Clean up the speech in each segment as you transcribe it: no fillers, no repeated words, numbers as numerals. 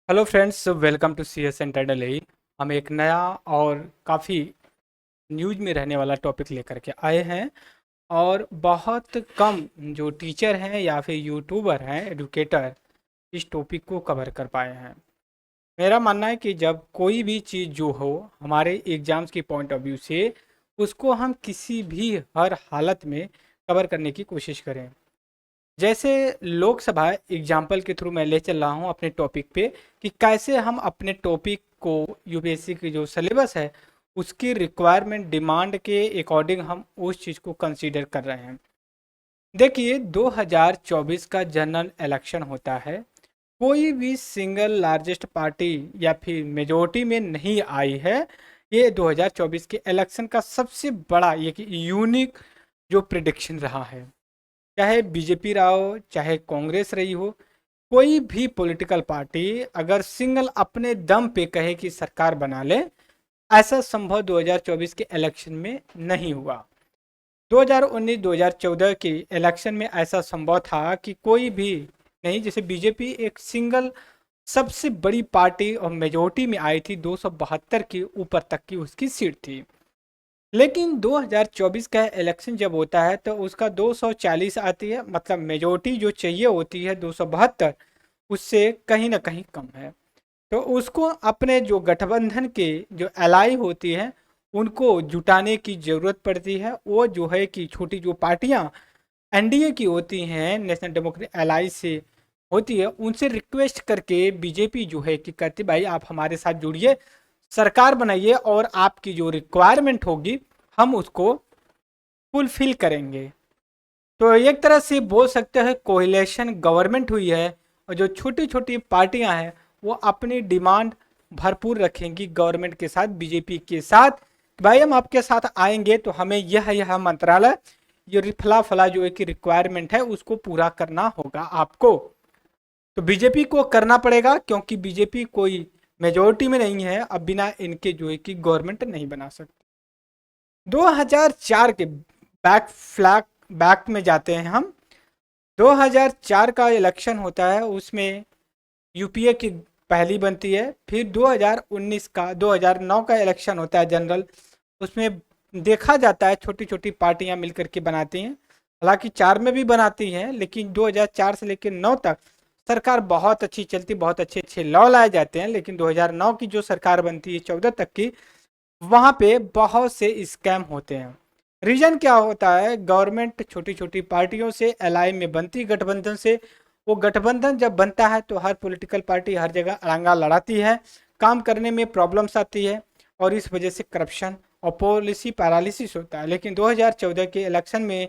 Hello friends, welcome to C S centre Delhi. हम एक नया और काफ़ी न्यूज में रहने वाला टॉपिक लेकर के आए हैं। और बहुत कम जो टीचर हैं या फिर यूट्यूबर हैं, एडुकेटर, इस टॉपिक को कवर कर पाए हैं। मेरा मानना है कि जब कोई भी चीज़ जो हो हमारे एग्जाम्स की पॉइंट ऑफ व्यू से, उसको हम किसी भी हर हालत में कवर करने की कोशिश करें। जैसे लोकसभा एग्जाम्पल के थ्रू मैं ले चल रहा हूँ अपने टॉपिक पे कि कैसे हम अपने टॉपिक को यूपीएससी की जो सिलेबस है उसकी रिक्वायरमेंट डिमांड के अकॉर्डिंग हम उस चीज़ को कंसीडर कर रहे हैं। देखिए, 2024 का जनरल इलेक्शन होता है। कोई भी सिंगल लार्जेस्ट पार्टी या फिर मेजोरिटी में नहीं आई है। ये 2024 के इलेक्शन का सबसे बड़ा ये यूनिक जो प्रिडिक्शन रहा है। चाहे बीजेपी रहा हो, चाहे कांग्रेस रही हो, कोई भी पॉलिटिकल पार्टी अगर सिंगल अपने दम पे कहे कि सरकार बना ले, ऐसा संभव 2024 के इलेक्शन में नहीं हुआ। 2019-2014 के इलेक्शन में ऐसा संभव था कि कोई भी नहीं, जैसे बीजेपी एक सिंगल सबसे बड़ी पार्टी और मेजोरिटी में आई थी, 272 के ऊपर तक की उसकी सीट थी। लेकिन 2024 का इलेक्शन जब होता है तो उसका 240 आती है, मतलब मेजोरिटी जो चाहिए होती है 272, उससे कहीं ना कहीं कम है। तो उसको अपने जो गठबंधन के जो एलाई होती है उनको जुटाने की ज़रूरत पड़ती है। वो जो है कि छोटी जो पार्टियां एनडीए की होती हैं, नेशनल डेमोक्रेटिक एलाई से होती है, उनसे रिक्वेस्ट करके बीजेपी जो है कि कहती भाई आप हमारे साथ जुड़िए, सरकार बनाइए और आपकी जो रिक्वायरमेंट होगी हम उसको फुलफिल करेंगे। तो एक तरह से बोल सकते हैं कोहिलेशन गवर्नमेंट हुई है। और जो छोटी छोटी पार्टियां हैं वो अपनी डिमांड भरपूर रखेंगी गवर्नमेंट के साथ, बीजेपी के साथ। भाई हम आपके साथ आएंगे तो हमें यह मंत्रालय, ये फला फला जो एक रिक्वायरमेंट है उसको पूरा करना होगा आपको। तो बीजेपी को करना पड़ेगा क्योंकि बीजेपी कोई मेजोरिटी में नहीं है, अब बिना इनके जो है कि गवर्नमेंट नहीं बना सकती। 2004 के बैक में जाते हैं हम। 2004 का इलेक्शन होता है, उसमें यूपीए की पहली बनती है। फिर 2019 का 2009 का इलेक्शन होता है जनरल। उसमें देखा जाता है छोटी छोटी पार्टियां मिलकर के बनाती हैं। हालांकि चार में भी बनाती हैं, लेकिन 2004 से लेकर 9 तक सरकार बहुत अच्छी चलती, बहुत अच्छे अच्छे लॉ लाए जाते हैं। लेकिन 2009 की जो सरकार बनती है 14 तक की, वहां पे बहुत से स्कैम होते हैं। रीजन क्या होता है, गवर्नमेंट छोटी छोटी पार्टियों से एलाई में बनती, गठबंधन से। वो गठबंधन जब बनता है तो हर पॉलिटिकल पार्टी हर जगह अड़ंगा लड़ाती है, काम करने में प्रॉब्लम्स आती है और इस वजह से करप्शन और पॉलिसी पैरालिसिस होता है। लेकिन 2014 के इलेक्शन में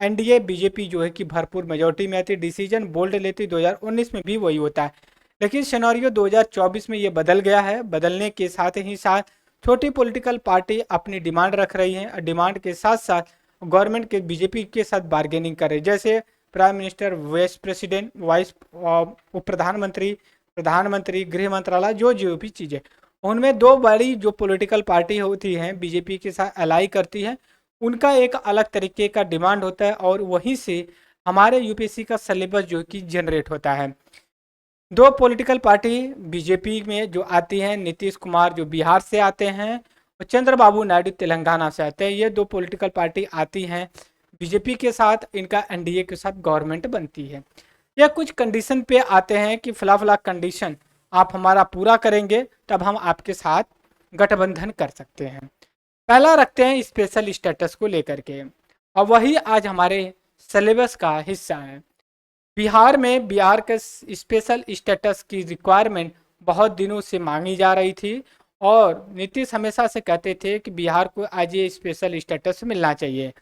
एनडीए बीजेपी जो है कि भरपूर मेजोरिटी में आती, डिसीजन बोल्ड लेती। 2019 में भी वही होता है। लेकिन सिनेरियो 2024 में ये बदल गया है। बदलने के साथ ही साथ छोटी पॉलिटिकल पार्टी अपनी डिमांड रख रही है और डिमांड के साथ साथ गवर्नमेंट के बीजेपी के साथ बार्गेनिंग कर रही है। जैसे prime minister, vice president, vice उप प्रधानमंत्री, प्रधानमंत्री, गृह मंत्रालय, जो जो भी चीज़ें, उनमें दो बड़ी जो पॉलिटिकल पार्टी होती हैं बीजेपी के साथ अलाई करती है, उनका एक अलग तरीके का डिमांड होता है और वहीं से हमारे यूपीएससी का सिलेबस जो कि जनरेट होता है। दो पॉलिटिकल पार्टी बीजेपी में जो आती हैं, नीतीश कुमार जो बिहार से आते हैं और चंद्रबाबू नायडू तेलंगाना से आते हैं, ये दो पॉलिटिकल पार्टी आती हैं बीजेपी के साथ, इनका एनडीए के साथ गवर्नमेंट बनती है। यह कुछ कंडीशन पे आते हैं कि फला फला कंडीशन आप हमारा पूरा करेंगे तब हम आपके साथ गठबंधन कर सकते हैं। पहला रखते हैं स्पेशल स्टेटस को लेकर के, और वही आज हमारे सिलेबस का हिस्सा है। बिहार के स्पेशल स्टेटस की रिक्वायरमेंट बहुत दिनों से मांगी जा रही थी और नीतीश हमेशा से कहते थे कि बिहार को आज ये स्पेशल स्टेटस मिलना चाहिए।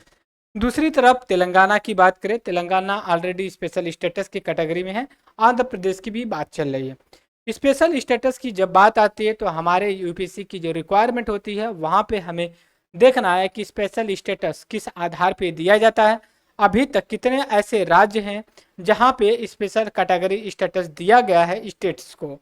दूसरी तरफ तेलंगाना की बात करें, तेलंगाना ऑलरेडी स्पेशल स्टेटस की कैटेगरी में है। आंध्र प्रदेश की भी बात चल रही है। स्पेशल स्टेटस की जब बात आती है तो हमारे यूपीएससी की जो रिक्वायरमेंट होती है वहाँ पे हमें देखना है कि स्पेशल स्टेटस किस आधार पे दिया जाता है। अभी तक कितने ऐसे राज्य हैं जहाँ पे स्पेशल कैटेगरी स्टेटस दिया गया है स्टेट्स को।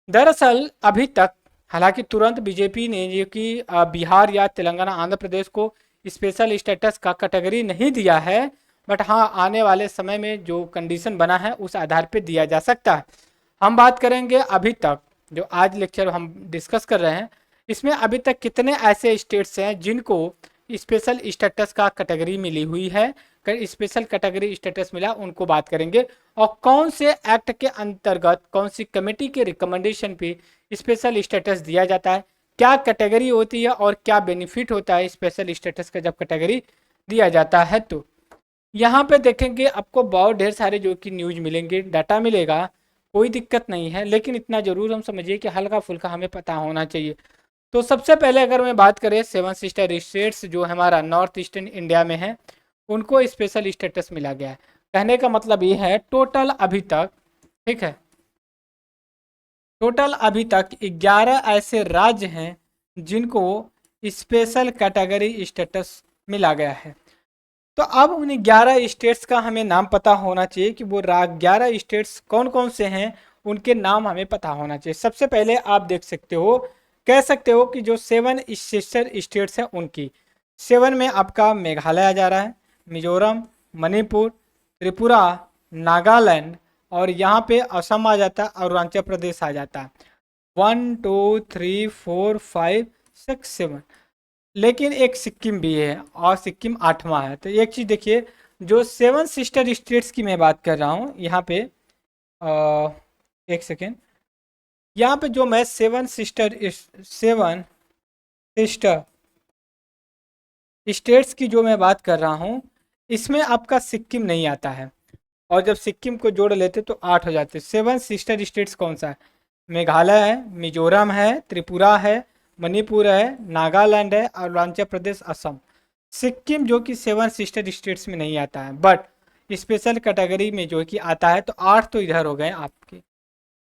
दरअसल अभी तक, हालांकि तुरंत बीजेपी ने ये कि बिहार या तेलंगाना, आंध्र प्रदेश को स्पेशल स्टेटस का कैटेगरी नहीं दिया है, बट हाँ आने वाले समय में जो कंडीशन बना है उस आधार पे दिया जा सकता है। हम बात करेंगे अभी तक जो आज लेक्चर हम डिस्कस कर रहे हैं, इसमें अभी तक कितने ऐसे स्टेट्स हैं जिनको स्पेशल स्टेटस का कैटेगरी मिली हुई है, स्पेशल कैटेगरी स्टेटस मिला, उनको बात करेंगे। और कौन से एक्ट के अंतर्गत कौन सी कमेटी के रिकमेंडेशन पे स्पेशल स्टेटस दिया जाता है, क्या कैटेगरी होती है और क्या बेनिफिट होता है स्पेशल स्टेटस का जब कैटेगरी दिया जाता है। तो यहाँ पे देखेंगे आपको बहुत ढेर सारे जो कि न्यूज मिलेंगे, डाटा मिलेगा, कोई दिक्कत नहीं है, लेकिन इतना जरूर हम समझिए कि हल्का फुल्का हमें पता होना चाहिए। तो सबसे पहले अगर मैं बात करें सेवन सिस्टर स्टेट्स जो हमारा नॉर्थ ईस्टर्न इंडिया में है, उनको स्पेशल स्टेटस मिला गया है। कहने का मतलब ये है टोटल अभी तक, ठीक है, टोटल अभी तक 11 ऐसे राज्य हैं जिनको स्पेशल कैटेगरी स्टेटस मिला गया है। तो अब उन 11 स्टेट्स का हमें नाम पता होना चाहिए कि वो 11 स्टेट्स कौन कौन से हैं, उनके नाम हमें पता होना चाहिए। सबसे पहले आप देख सकते हो, कह सकते हो कि जो 7 सिस्टर स्टेट्स हैं उनकी 7 में आपका मेघालय आ जा रहा है, मिजोरम, मणिपुर, त्रिपुरा, नागालैंड और यहाँ पे असम आ जाता है, अरुणाचल प्रदेश आ जाता है। 1 2 3 4 5 6 7, लेकिन एक सिक्किम भी है और सिक्किम 8वां है। तो एक चीज़ देखिए, जो 7 सिस्टर स्टेट्स की मैं बात कर रहा हूँ यहाँ पे, एक सेकेंड, यहाँ पे जो मैं 7 सिस्टर स्टेट्स की जो मैं बात कर रहा हूँ, इसमें आपका सिक्किम नहीं आता है, और जब सिक्किम को जोड़ लेते तो 8 हो जाते। 7 सिस्टर स्टेट्स कौन सा है? मेघालय है, मिजोरम है, त्रिपुरा है, मणिपुर है, नागालैंड है, अरुणाचल प्रदेश, असम। सिक्किम जो कि 7 सिस्टर स्टेट्स में नहीं आता है, बट स्पेशल कैटेगरी में जो कि आता है। तो 8 तो इधर हो गए आपके,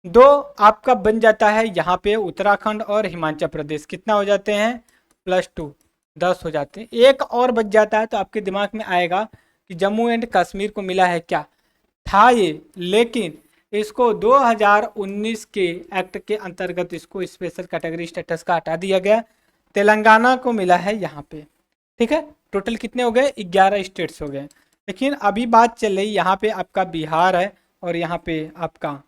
2 आपका बन जाता है यहाँ पे उत्तराखंड और हिमाचल प्रदेश। कितना हो जाते हैं? +2, 10 हो जाते हैं। एक और बच जाता है तो आपके दिमाग में आएगा कि जम्मू एंड कश्मीर को मिला है क्या? था ये, लेकिन इसको 2019 के एक्ट के अंतर्गत इसको स्पेशल कैटेगरी स्टेटस का हटा दिया गया। तेलंगाना को मिला है यहाँ पे, ठीक है। टोटल कितने हो गए? 11 स्टेट्स हो गए। लेकिन अभी बात चल रही, यहाँ पे आपका बिहार है और यहाँ पे आपका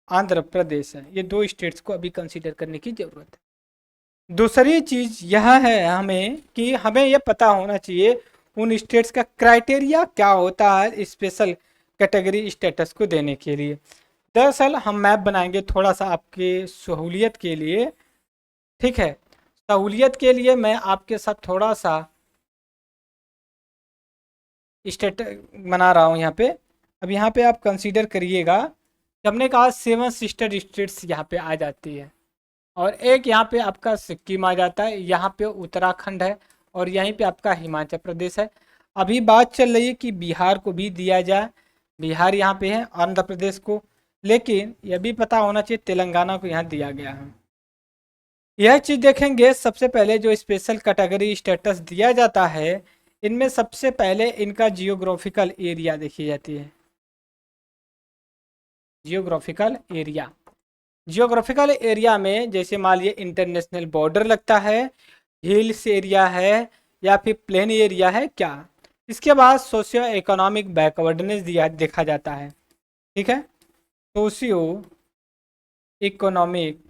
आंध्र प्रदेश है। ये 2 स्टेट्स को अभी कंसीडर करने की ज़रूरत है। दूसरी चीज़ यह है हमें कि हमें यह पता होना चाहिए उन स्टेट्स का क्राइटेरिया क्या होता है स्पेशल कैटेगरी स्टेटस को देने के लिए। दरअसल हम मैप बनाएंगे थोड़ा सा आपके सहूलियत के लिए, ठीक है। सहूलियत के लिए मैं आपके साथ थोड़ा सा स्टेट बना रहा हूँ यहाँ पे। अब यहाँ पे आप कंसीडर करिएगा, हमने कहा 7 सिस्टर स्टेट्स यहाँ पे आ जाती है, और एक यहाँ पे आपका सिक्किम आ जाता है, यहाँ पे उत्तराखंड है, और यहीं पे आपका हिमाचल प्रदेश है। अभी बात चल रही है कि बिहार को भी दिया जाए, बिहार यहाँ पे है, आंध्र प्रदेश को, लेकिन यह भी पता होना चाहिए तेलंगाना को यहाँ दिया गया है। यह चीज़ देखेंगे, सबसे पहले जो स्पेशल कैटेगरी स्टेटस दिया जाता है, इनमें सबसे पहले इनका जियोग्राफिकल एरिया देखी जाती है। जियोग्राफिकल एरिया, जियोग्राफिकल एरिया में जैसे मान लीजिए इंटरनेशनल बॉर्डर लगता है, हिल्स एरिया है, या फिर प्लेन एरिया है क्या। इसके बाद सोशियो इकोनॉमिक बैकवर्डनेस दिया देखा जाता है, ठीक है। सोशियो इकोनॉमिक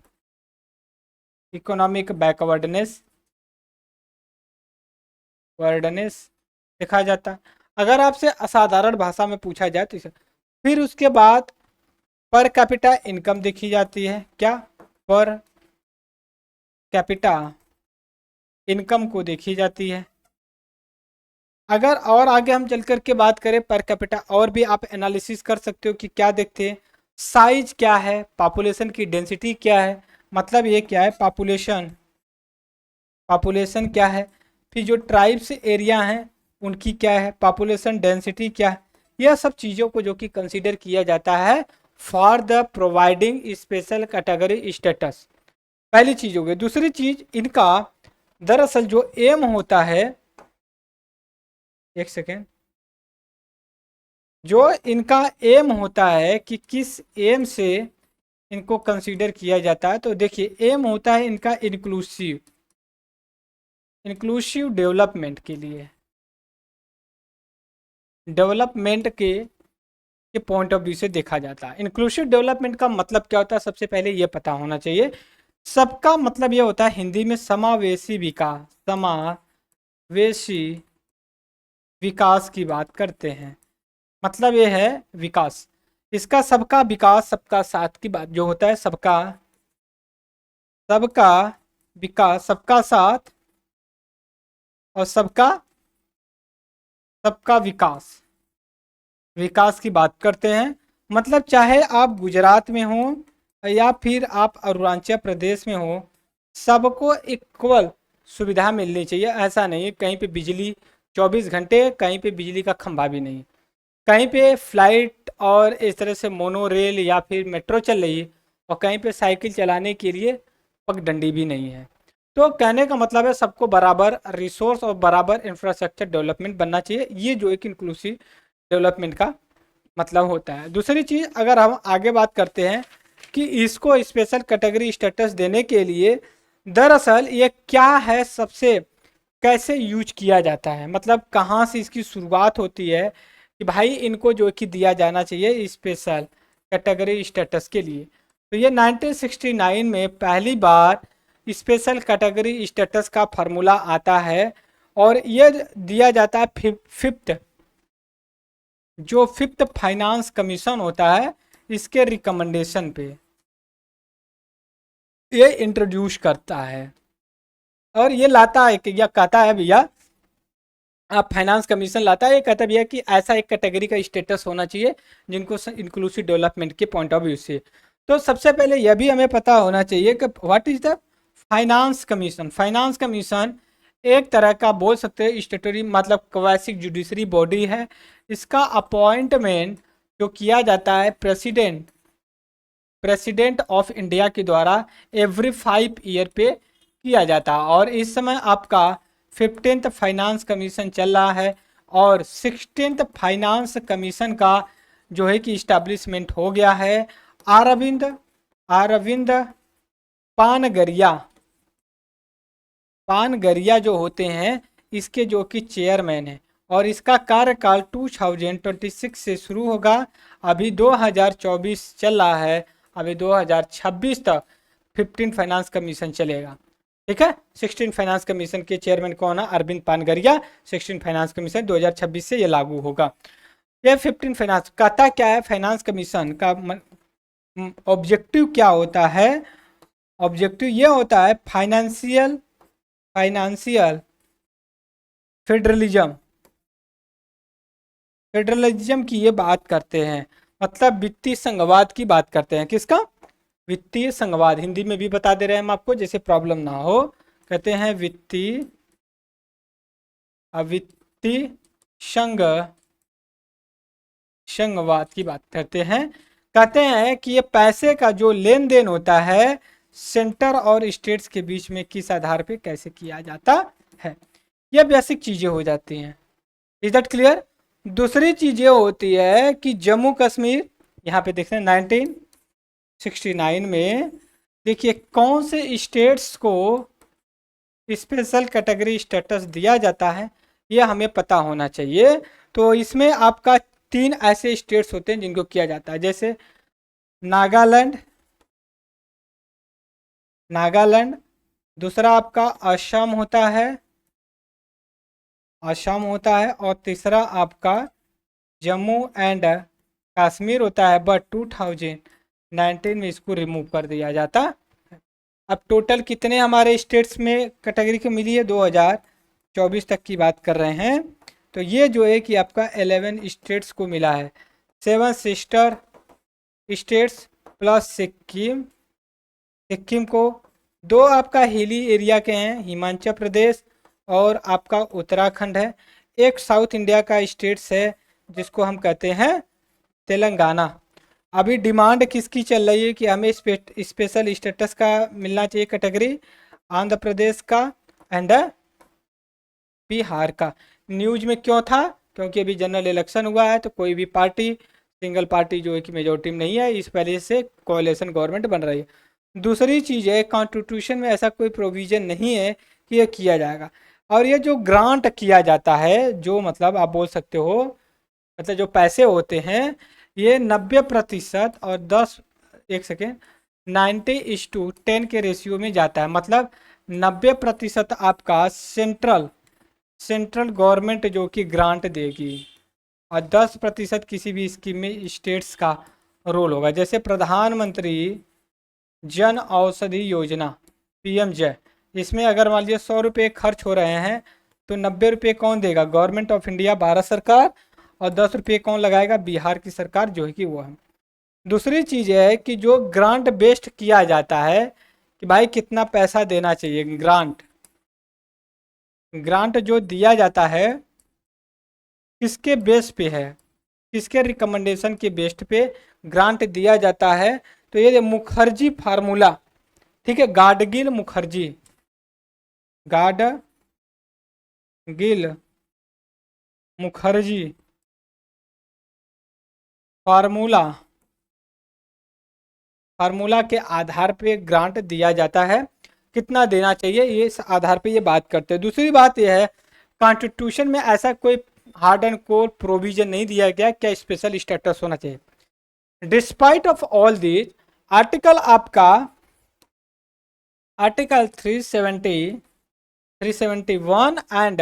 इकोनॉमिक बैकवर्डनेस वर्डनेस देखा जाता है। अगर आपसे असाधारण भाषा में पूछा जाए तो फिर उसके बाद पर कैपिटा इनकम देखी जाती है, क्या? पर कैपिटा इनकम को देखी जाती है। अगर और आगे हम चल कर के बात करें पर कैपिटा, और भी आप एनालिसिस कर सकते हो कि क्या देखते हैं, साइज क्या है, पॉपुलेशन की डेंसिटी क्या है, मतलब ये क्या है, पॉपुलेशन पॉपुलेशन क्या है, फिर जो ट्राइब्स एरिया हैं उनकी क्या है, पॉपुलेशन डेंसिटी क्या है। यह सब चीज़ों को जो कि कंसीडर किया जाता है for the providing special category status. पहली चीज़ हो गई। दूसरी चीज़, इनका दरअसल जो एम होता है, एक सेकेंड, जो इनका एम होता है कि किस एम से इनको कंसीडर किया जाता है, तो देखिए एम होता है इनका इंक्लूसिव डेवलपमेंट के लिए, डेवलपमेंट के के पॉइंट ऑफ व्यू से देखा जाता है। इंक्लूसिव डेवलपमेंट का मतलब क्या होता है, सबसे पहले ये पता होना चाहिए। सबका मतलब ये होता है हिंदी में समावेशी विकास, समावेशी विकास की बात करते हैं। मतलब ये है विकास, इसका सबका विकास सबका साथ की बात जो होता है, सबका सबका विकास, सबका साथ और सबका सबका विकास, विकास की बात करते हैं। मतलब चाहे आप गुजरात में हो या फिर आप अरुणाचल प्रदेश में हो, सबको इक्वल सुविधा मिलनी चाहिए। ऐसा नहीं है कहीं पे बिजली 24 घंटे, कहीं पे बिजली का खंभा भी नहीं, कहीं पे फ्लाइट और इस तरह से मोनो रेल या फिर मेट्रो चल रही है, और कहीं पे साइकिल चलाने के लिए पगडंडी भी नहीं है। तो कहने का मतलब है सबको बराबर रिसोर्स और बराबर इंफ्रास्ट्रक्चर डेवलपमेंट बनना चाहिए। ये जो एक इंक्लूसिव डेवलपमेंट का मतलब होता है। दूसरी चीज़ अगर हम आगे बात करते हैं कि इसको स्पेशल कैटेगरी स्टेटस देने के लिए दरअसल ये क्या है, सबसे कैसे यूज किया जाता है, मतलब कहाँ से इसकी शुरुआत होती है कि भाई इनको जो कि दिया जाना चाहिए स्पेशल कैटेगरी स्टेटस के लिए। तो ये 1969 में पहली बार स्पेशल कैटेगरी स्टेटस का फार्मूला आता है, और ये दिया जाता है फिफ्थ, जो फिफ्थ फाइनेंस कमीशन होता है इसके रिकमेंडेशन पे ये इंट्रोड्यूस करता है। और ये लाता है कि, या कहता है भैया, आप फाइनेंस कमीशन लाता है, ये कहता है भैया कि ऐसा एक कैटेगरी का स्टेटस होना चाहिए जिनको इंक्लूसिव डेवलपमेंट के पॉइंट ऑफ व्यू से। तो सबसे पहले यह भी हमें पता होना चाहिए कि what is the finance commission. Finance commission एक तरह का बोल सकते हैं स्टेटरी, मतलब क्वासिक जुडिशरी बॉडी है। इसका अपॉइंटमेंट जो किया जाता है प्रेसिडेंट ऑफ इंडिया के द्वारा एवरी 5 ईयर पे किया जाता है। और इस समय आपका 15th फाइनेंस कमीशन चल रहा है, और 16th फाइनेंस कमीशन का जो है कि इस्टेब्लिशमेंट हो गया है। अरविंद पानगरिया जो होते हैं इसके जो कि चेयरमैन हैं, और इसका कार्यकाल 2026 से शुरू होगा। अभी 2024 चल रहा है, अभी 2026 तक 15 फाइनेंस कमीशन चलेगा। ठीक है, 16 फाइनेंस कमीशन के चेयरमैन कौन है? अरविंद पानगरिया। 16 फाइनेंस कमीशन 2026 से ये लागू होगा। ये 15 फाइनेंस कहता क्या है, फाइनेंस कमीशन का ऑब्जेक्टिव क्या होता है? ऑब्जेक्टिव ये होता है फाइनेंशियल फेडरलिज्म, फेडरलिज्म की ये बात करते हैं, मतलब वित्तीय संघवाद की बात करते हैं। किसका? वित्तीय संघवाद। हिंदी में भी बता दे रहे हैं हम आपको, जैसे प्रॉब्लम ना हो। कहते हैं वित्तीय संघवाद की बात करते हैं। कहते हैं कि ये पैसे का जो लेन देन होता है सेंटर और स्टेट्स के बीच में किस आधार पे कैसे किया जाता है, ये बेसिक चीजें हो जाती हैं। Is that clear? दूसरी चीज ये होती है कि जम्मू कश्मीर, यहाँ पे देखते हैं 1969 में देखिए कौन से स्टेट्स को स्पेशल कैटेगरी स्टेटस दिया जाता है, ये हमें पता होना चाहिए। तो इसमें आपका 3 ऐसे स्टेट्स होते हैं जिनको किया जाता है, जैसे नागालैंड, दूसरा आपका असम होता है, और तीसरा आपका जम्मू एंड कश्मीर होता है। बट 2019 में इसको रिमूव कर दिया जाता। अब टोटल कितने हमारे स्टेट्स में कैटेगरी को मिली है? 2024 तक की बात कर रहे हैं। तो ये जो है कि आपका 11 स्टेट्स को मिला है, 7 सिस्टर स्टेट्स प्लस सिक्किम को, 2 आपका हिली एरिया के हैं, हिमाचल प्रदेश और आपका उत्तराखंड है। एक साउथ इंडिया का स्टेट्स है जिसको हम कहते हैं तेलंगाना। अभी डिमांड किसकी चल रही है कि हमें स्पेशल स्टेटस का मिलना चाहिए कैटेगरी? आंध्र प्रदेश का एंड बिहार का। न्यूज में क्यों था? क्योंकि अभी जनरल इलेक्शन हुआ है, तो कोई भी पार्टी सिंगल पार्टी जो है कि मेजोरिटी में नहीं है, इस वजह से कोalition गवर्नमेंट बन रही है। दूसरी चीज़ है कॉन्स्टिट्यूशन में ऐसा कोई प्रोविज़न नहीं है कि ये किया जाएगा। और ये जो ग्रांट किया जाता है, जो मतलब आप बोल सकते हो, मतलब जो पैसे होते हैं, ये 90% और 10, एक सेकेंड, 90:10 के रेशियो में जाता है। मतलब 90% आपका सेंट्रल गवर्नमेंट जो कि ग्रांट देगी और 10% किसी भी स्कीम में स्टेट्स का रोल होगा। जैसे प्रधानमंत्री जन औषधि योजना, पीएमजे, इसमें अगर मान लीजिए 100 रुपये खर्च हो रहे हैं तो 90 रुपये कौन देगा? गवर्नमेंट ऑफ इंडिया, भारत सरकार। और 10 रुपये कौन लगाएगा? बिहार की सरकार, जो है कि वो है। दूसरी चीज़ है कि जो ग्रांट बेस्ड किया जाता है कि भाई कितना पैसा देना चाहिए। ग्रांट जो दिया जाता है किसके बेस पे है? किसके रिकमेंडेशन के बेस्ट पे ग्रांट दिया जाता है? तो ये मुखर्जी फार्मूला, ठीक है, गाडगिल मुखर्जी फार्मूला के आधार पे ग्रांट दिया जाता है। कितना देना चाहिए, ये इस आधार पे ये बात करते हैं। दूसरी बात यह है, कॉन्स्टिट्यूशन में ऐसा कोई हार्ड एंड कोर प्रोविजन नहीं दिया गया क्या स्पेशल स्टेटस होना चाहिए। Despite of all this, article आपका आर्टिकल 371 एंड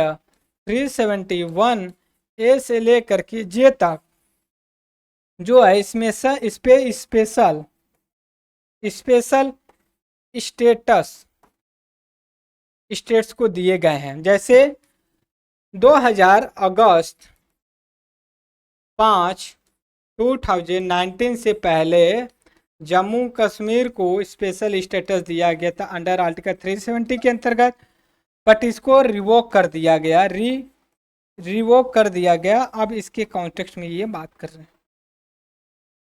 371 ए से लेकर के जे तक जो है इसमें से इस पे स्पेशल स्टेटस स्टेट्स को दिए गए हैं। जैसे 2000 अगस्त 5 2019 से पहले जम्मू कश्मीर को स्पेशल स्टेटस दिया गया था अंडर आर्टिकल 370 के अंतर्गत, बट इसको रिवोक कर दिया गया, रिवोक कर दिया गया। अब इसके कॉन्टेक्स्ट में ये बात कर रहे हैं,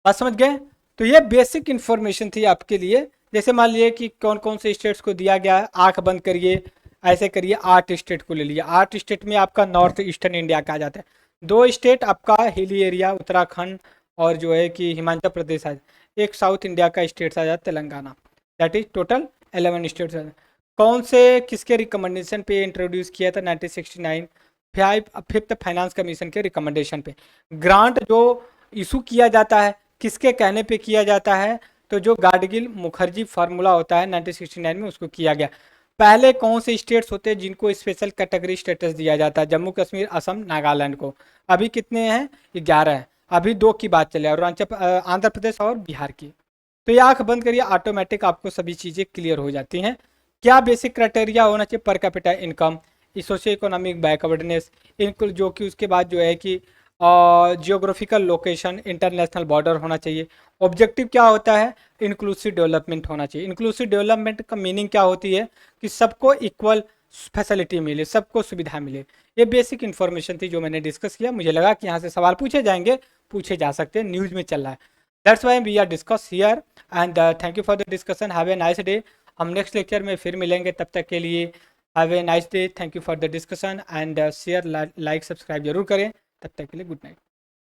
बात समझ गए? तो ये बेसिक इन्फॉर्मेशन थी आपके लिए। जैसे मान लिए कि कौन कौन से स्टेट्स को दिया गया है, आंख बंद करिए, ऐसे करिए, 8 स्टेट को ले लिया। 8 स्टेट में आपका नॉर्थ ईस्टर्न इंडिया का आ जाता है। 2 स्टेट आपका हिली एरिया उत्तराखंड और जो है कि हिमाचल प्रदेश आ जाता है। एक साउथ इंडिया का स्टेट्स आ जाता है Telangana. That is total 11 states. कौन से किसके रिकमेंडेशन पे इंट्रोड्यूस किया था? 1969 5th फाइनेंस कमीशन के रिकमेंडेशन पे। ग्रांट जो इशू किया जाता है किसके कहने पे किया जाता है? तो जो गाडगिल मुखर्जी फार्मूला होता है 1969 में, उसको किया गया। पहले कौन से स्टेट्स होते हैं जिनको स्पेशल कैटेगरी स्टेटस दिया जाता है? जम्मू कश्मीर, असम, नागालैंड को। अभी कितने हैं? 11 है। अभी 2 की बात चले, अरुणाचल, आंध्र प्रदेश और बिहार की। तो ये आंख बंद करिए, ऑटोमेटिक आपको सभी चीज़ें क्लियर हो जाती हैं। क्या बेसिक क्राइटेरिया होना चाहिए? Per capita income, socio economic backwardness, इनको जो कि उसके बाद जो है कि जियोग्राफिकल लोकेशन, इंटरनेशनल बॉर्डर होना चाहिए। ऑब्जेक्टिव क्या होता है? इंक्लूसिव डेवलपमेंट होना चाहिए। इंक्लूसिव डेवलपमेंट का मीनिंग क्या होती है? कि सबको इक्वल फैसिलिटी मिले, सबको सुविधा मिले। ये बेसिक इन्फॉर्मेशन थी जो मैंने डिस्कस किया। मुझे लगा कि यहाँ से सवाल पूछे जाएंगे, पूछे जा सकते हैं, न्यूज़ में चल रहा है। That's why we are discuss here and thank you for the discussion. Have a nice day. हम नेक्स्ट लेक्चर में फिर मिलेंगे, तब तक के लिए have a nice day. Thank you for the discussion and share, like, subscribe जरूर करें। तब तक के लिए गुड नाइट।